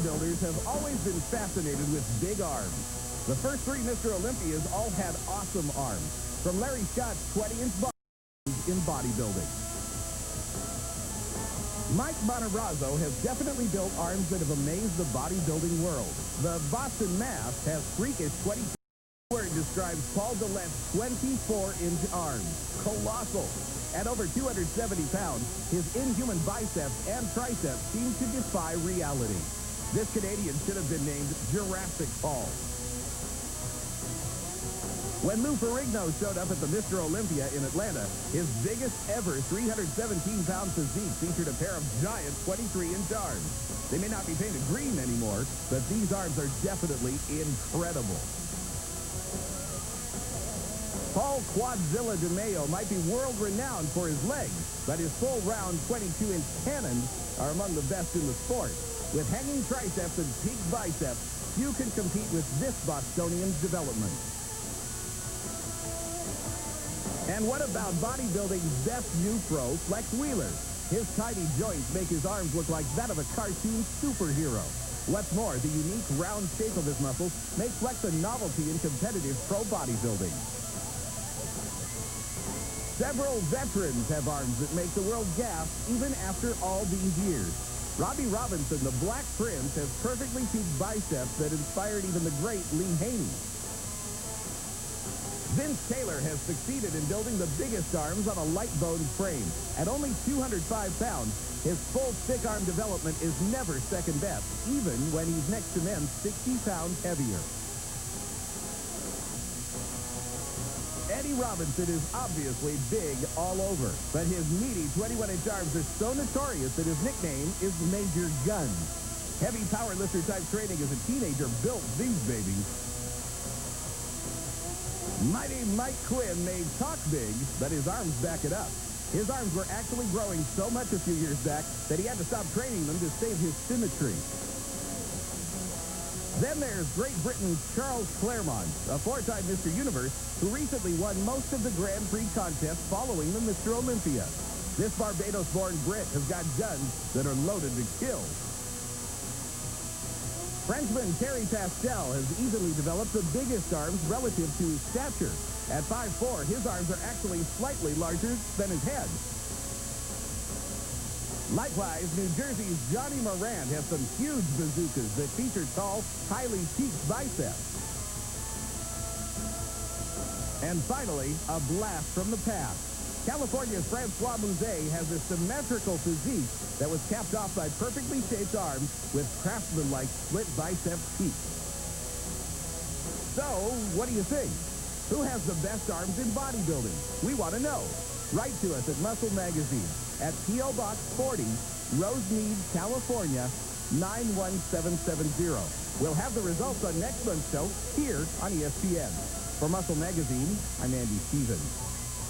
bodybuilders have always been fascinated with big arms. The first three Mr. Olympias all had awesome arms, from Larry Scott's 20-inch in bodybuilding. Mike Matarazzo has definitely built arms that have amazed the bodybuilding world. The Boston Mass has freakish 20 word describes Paul Dillett's 24-inch arms. Colossal. At over 270 pounds, his inhuman biceps and triceps seem to defy reality. This Canadian should have been named Jurassic Paul. When Lou Ferrigno showed up at the Mr. Olympia in Atlanta, his biggest ever 317-pound physique featured a pair of giant 23-inch arms. They may not be painted green anymore, but these arms are definitely incredible. Paul Quadzilla DeMayo might be world-renowned for his legs, but his full-round 22-inch cannons are among the best in the sport. With hanging triceps and peak biceps, few can compete with this Bostonian's development. And what about bodybuilding's best new pro, Flex Wheeler? His tiny joints make his arms look like that of a cartoon superhero. What's more, the unique round shape of his muscles makes Flex a novelty in competitive pro bodybuilding. Several veterans have arms that make the world gasp even after all these years. Robbie Robinson, the Black Prince, has perfectly peaked biceps that inspired even the great Lee Haney. Vince Taylor has succeeded in building the biggest arms on a light-boned frame. At only 205 pounds, his full stick arm development is never second best, even when he's next to men 60 pounds heavier. Eddie Robinson is obviously big all over, but his meaty 21-inch arms are so notorious that his nickname is Major Guns. Heavy powerlifter type training as a teenager built these babies. Mighty Mike Quinn may talk big, but his arms back it up. His arms were actually growing so much a few years back that he had to stop training them to save his symmetry. Then there's Great Britain's Charles Claremont, a four-time Mr. Universe, who recently won most of the Grand Prix contests following the Mr. Olympia. This Barbados-born Brit has got guns that are loaded to kill. Frenchman Terry Pastel has easily developed the biggest arms relative to his stature. At 5'4", his arms are actually slightly larger than his head. Likewise, New Jersey's Johnny Moran has some huge bazookas that feature tall, highly peaked biceps. And finally, a blast from the past. California's Francois Mosaic has a symmetrical physique that was capped off by perfectly shaped arms with craftsman-like split bicep peaks. So, what do you think? Who has the best arms in bodybuilding? We want to know. Write to us at Muscle Magazine at P.O. Box 40, Rosemead, California, 91770. We'll have the results on next month's show here on ESPN. For Muscle Magazine, I'm Andy Stevens.